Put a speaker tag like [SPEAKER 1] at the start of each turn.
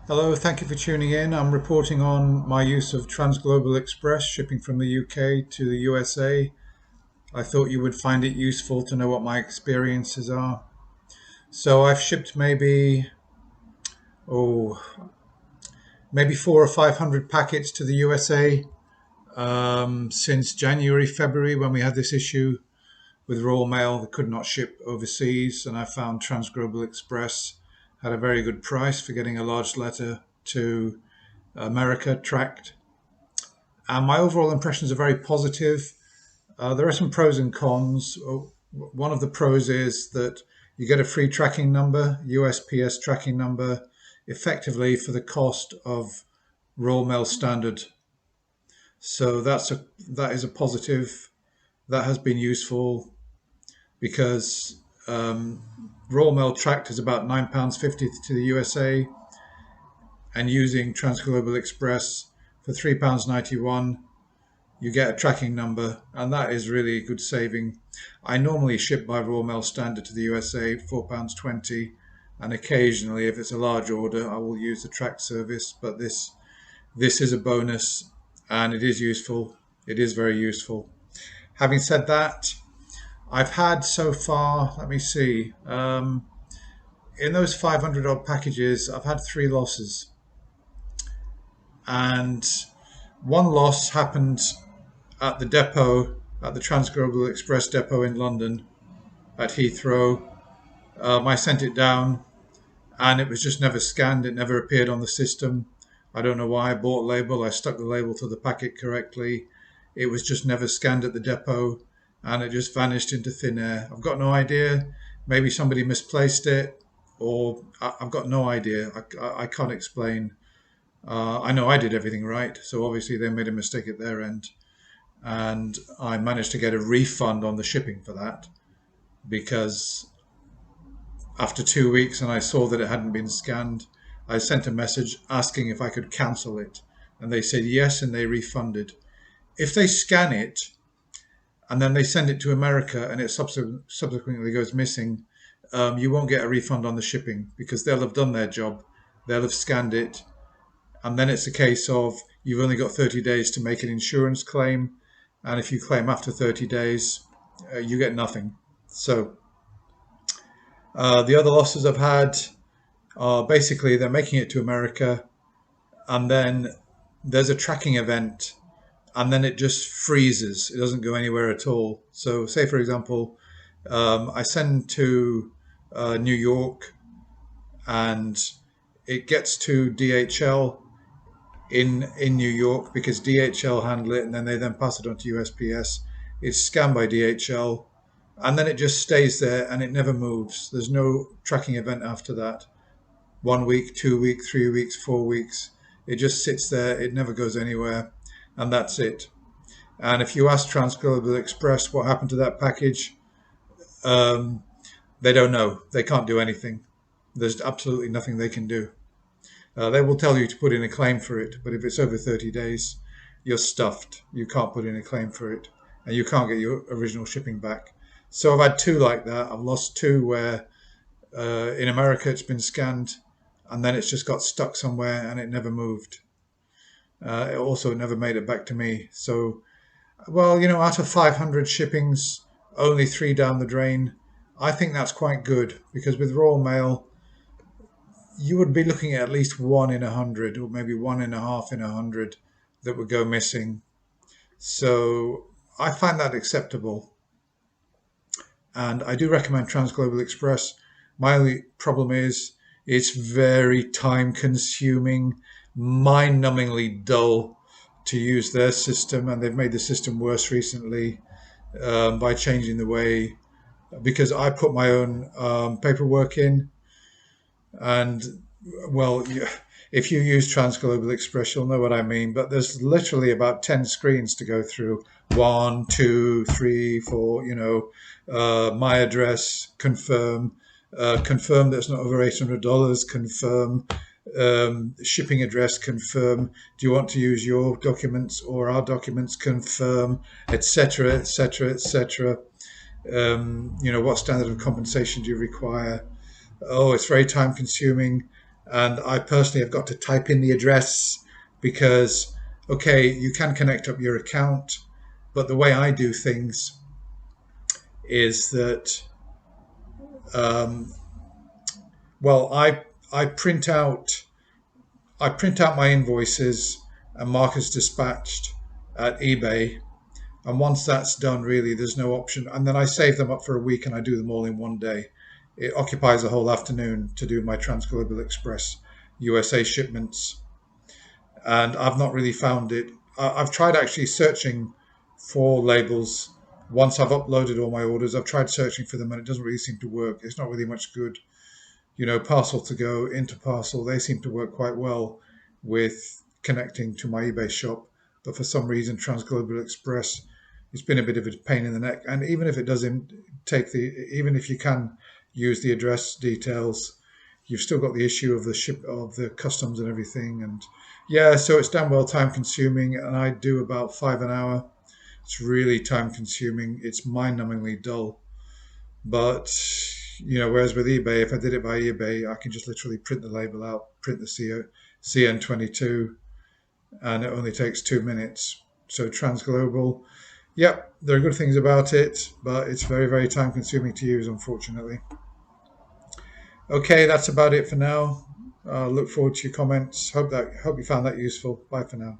[SPEAKER 1] Hello, thank you for tuning in. I'm reporting on my use of Transglobal Express shipping from the UK to the USA. I thought you would find it useful to know what my experiences are. So I've shipped oh, maybe 400 or 500 packets to the USA since January, February when we had this issue with Royal Mail that could not ship overseas, and I found Transglobal Express had a very good price for getting a large letter to America tracked. And my overall impressions are very positive. There are some pros and cons. One of the pros is that you get a free tracking number, USPS tracking number, effectively for the cost of Royal Mail Standard. So that is a positive. That has been useful because Royal Mail tracked is about £9.50 to the USA, and using Transglobal Express for £3.91 you get a tracking number, and that is really a good saving. I normally ship by Royal Mail Standard to the USA, £4.20, and occasionally, if it's a large order, I will use the track service. But this is a bonus, and it is useful. It is very useful. Having said that, I've had so far. Let me see. In those 500 odd packages, I've had three losses, and one loss happened at the depot, at the Transglobal Express depot in London at Heathrow. I sent it down and it was just never scanned. It never appeared on the system. I don't know why. I bought a label. I stuck the label to the packet correctly. It was just never scanned at the depot and it just vanished into thin air. I've got no idea. Maybe somebody misplaced it, or I've got no idea. I can't explain. I know I did everything right, so obviously they made a mistake at their end. And I managed to get a refund on the shipping for that because after 2 weeks and I saw that it hadn't been scanned, I sent a message asking if I could cancel it. And they said yes, and they refunded. If they scan it and then they send it to America and it subsequently goes missing, you won't get a refund on the shipping because they'll have done their job. They'll have scanned it. And then it's a case of you've only got 30 days to make an insurance claim. And if you claim after 30 days, you get nothing. So the other losses I've had are basically they're making it to America, and then there's a tracking event, and then it just freezes. It doesn't go anywhere at all. So, say for example, I send to New York, and it gets to DHL in New York because DHL handle it, and then they then pass it on to USPS. It's scanned by DHL, and then it just stays there and it never moves. There's no tracking event after that. 1 week, 2 week, 3 weeks, 4 weeks. It just sits there. It never goes anywhere, and that's it. And if you ask Transglobal Express what happened to that package, um, they don't know. They can't do anything. There's absolutely nothing they can do. They will tell you to put in a claim for it, but if it's over 30 days, you're stuffed. You can't put in a claim for it, and you can't get your original shipping back. So I've had two like that. I've lost two where in America it's been scanned, and then it's just got stuck somewhere and it never moved. It also never made it back to me. So, well, out of 500 shippings, only three down the drain. I think that's quite good because with Royal Mail, you would be looking at least one in 100 or maybe one and a half in 100 that would go missing. So I find that acceptable. And I do recommend Transglobal Express. My only problem is it's very time consuming, mind numbingly dull to use their system. And they've made the system worse recently by changing the way, because I put my own paperwork in. And well, if you use Transglobal Express, you'll know what I mean. But there's literally about 10 screens to go through. One, two, three, four, my address, confirm, confirm that's not over $800, confirm, shipping address, confirm. Do you want to use your documents or our documents, confirm, etc., etc., etc. What standard of compensation do you require? Oh, it's very time consuming. And I personally have got to type in the address because, okay, you can connect up your account, but the way I do things is that, um, well, I print out my invoices and mark as dispatched at eBay. And once that's done, really, there's no option. And then I save them up for a week and I do them all in one day. It occupies a whole afternoon to do my Transglobal Express USA shipments. And I've not really found it. I've tried actually searching for labels. Once I've uploaded all my orders, I've tried searching for them and it doesn't really seem to work. It's not really much good. Parcel to go into parcel, they seem to work quite well with connecting to my eBay shop. But for some reason, Transglobal Express, it's been a bit of a pain in the neck. And even if it doesn't even if you can use the address details, you've still got the issue of the customs and everything. And yeah, so it's damn well time consuming. And I do about 5 an hour. It's really time consuming. It's mind numbingly dull. But whereas with eBay, if I did it by eBay, I can just literally print the label out, print the CN22, and it only takes 2 minutes. So Transglobal, yep, there are good things about it, but it's very, very time consuming to use, unfortunately. Okay, that's about it for now. Look forward to your comments. Hope you found that useful. Bye for now.